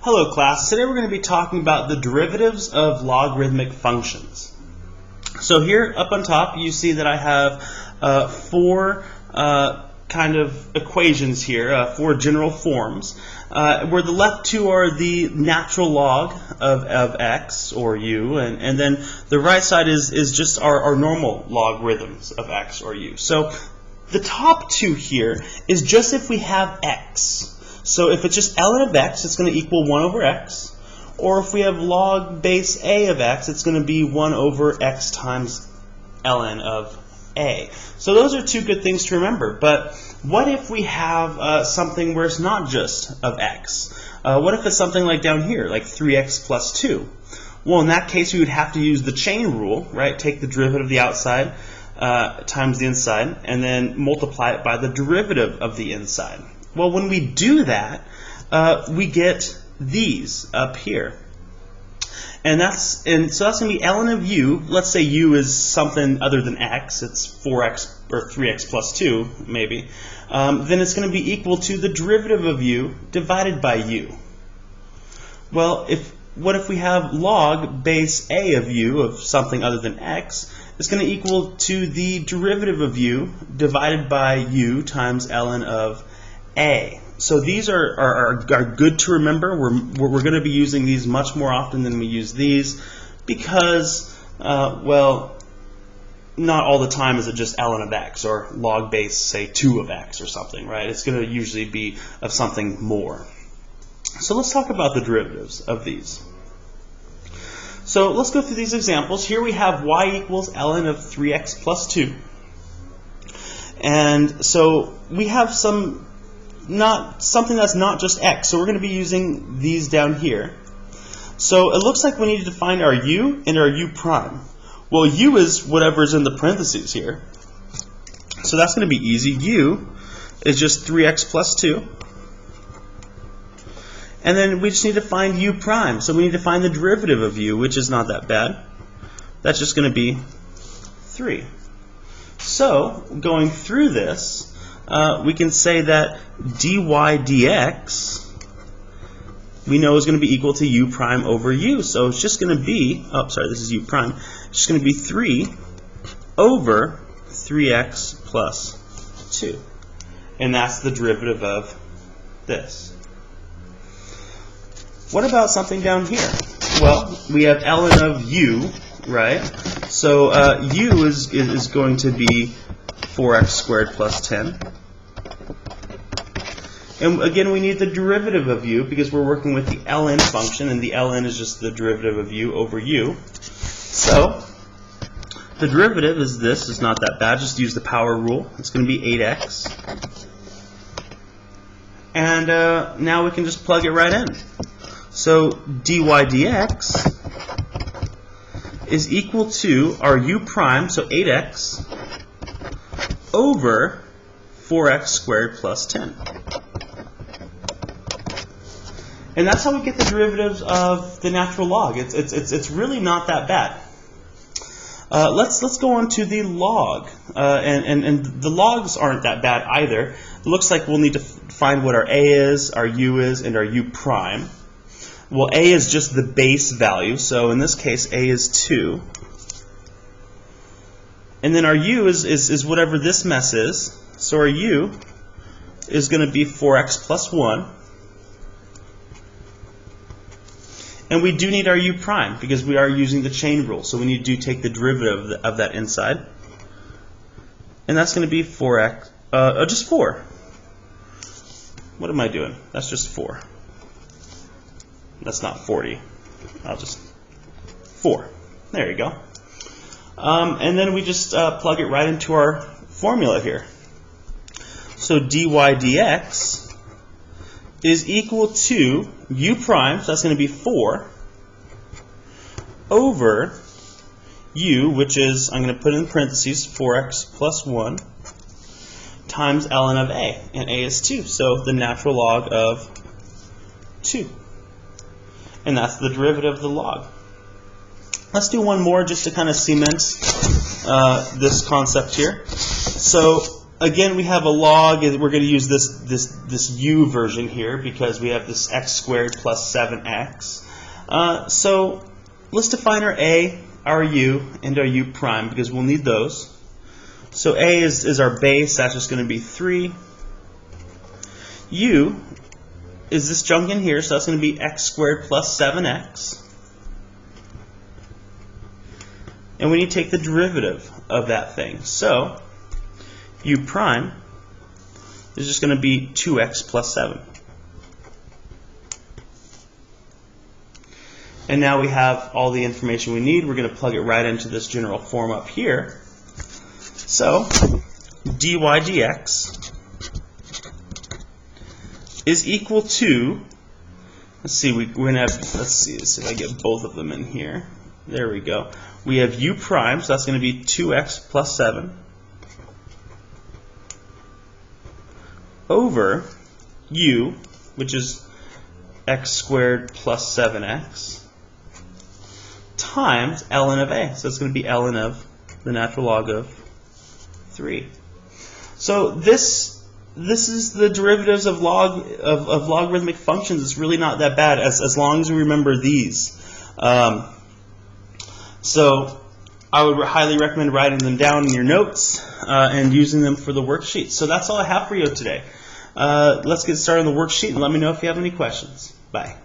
Hello class, today we're going to be talking about the derivatives of logarithmic functions. So here up on top you see that I have four kind of equations here, four general forms, where the left two are the natural log of x or u, and then the right side is just our normal logarithms of x or u. So the top two here is just if we have x. So if it's just ln of x, it's going to equal 1 over x. Or if we have log base a of x, it's going to be 1 over x times ln of a. So those are two good things to remember. But what if we have something where it's not just of x? What if it's something like down here, like 3x plus 2? Well, in that case, we would have to use the chain rule, right? Take the derivative of the outside times the inside, and then multiply it by the derivative of the inside. Well, when we do that, we get these up here. So that's going to be ln of u. Let's say u is something other than x. It's 4x or 3x plus 2, maybe. Then it's going to be equal to the derivative of u divided by u. Well, what if we have log base a of u of something other than x? It's going to equal to the derivative of u divided by u times ln of a. So these are good to remember. We're going to be using these much more often than we use these because, well, not all the time is it just ln of x or log base, say, 2 of x or something, right? It's going to usually be of something more. So let's talk about the derivatives of these. So let's go through these examples. Here we have y equals ln of 3x plus 2. And so we have something that's not just x. So we're going to be using these down here. So it looks like we need to find our u and our u prime. Well, u is whatever's in the parentheses here. So that's going to be easy. U is just 3x plus 2. And then we just need to find u prime. So we need to find the derivative of u, which is not that bad. That's just going to be 3. So going through this, we can say that dy dx we know is going to be equal to u prime over u. So it's just going to be, oh, sorry, this is u prime. It's just going to be 3 over 3x plus 2. And that's the derivative of this. What about something down here? Well, we have ln of u, right? So u is going to be 4x squared plus 10. And again, we need the derivative of u because we're working with the ln function, and the ln is just the derivative of u over u. So the derivative is this. It's not that bad. Just use the power rule. It's going to be 8x. And now we can just plug it right in. So dy dx is equal to our u prime, so 8x, over 4x squared plus 10. And that's how we get the derivatives of the natural log. It's really not that bad. Let's go on to the log, and the logs aren't that bad either. It looks like we'll need to find what our a is, our u is, and our u prime. Well, a is just the base value, so in this case a is 2. And then our u is whatever this mess is. So our u is going to be 4x plus 1. And we do need our u prime because we are using the chain rule. So we need to take the derivative of that inside. And that's going to be 4x, just 4. What am I doing? That's just 4. That's not 40. I'll just 4. There you go. And then we just plug it right into our formula here. So dy dx is equal to u prime, so that's going to be 4, over u, which is, I'm going to put in parentheses, 4x plus 1, times ln of a. And a is 2, so the natural log of 2. And that's the derivative of the log. Let's do one more just to kind of cement this concept here. So again, we have a log, and we're going to use this u version here because we have this x squared plus 7x. So let's define our a, our u, and our u prime because we'll need those. So a is our base, that's just going to be 3. U is this chunk in here, so that's going to be x squared plus 7x. And we need to take the derivative of that thing. So u prime is just going to be 2x plus 7. And now we have all the information we need. We're going to plug it right into this general form up here. So dy dx is equal to, let's see, we're going to have, let's see if I get both of them in here. There we go. We have u prime, so that's going to be 2x plus 7 over u, which is x squared plus 7x, times ln of a. So it's going to be ln of the natural log of 3. So this is the derivatives of logarithmic functions. It's really not that bad as long as we remember these. So I would highly recommend writing them down in your notes and using them for the worksheet. So that's all I have for you today. Let's get started on the worksheet and let me know if you have any questions. Bye.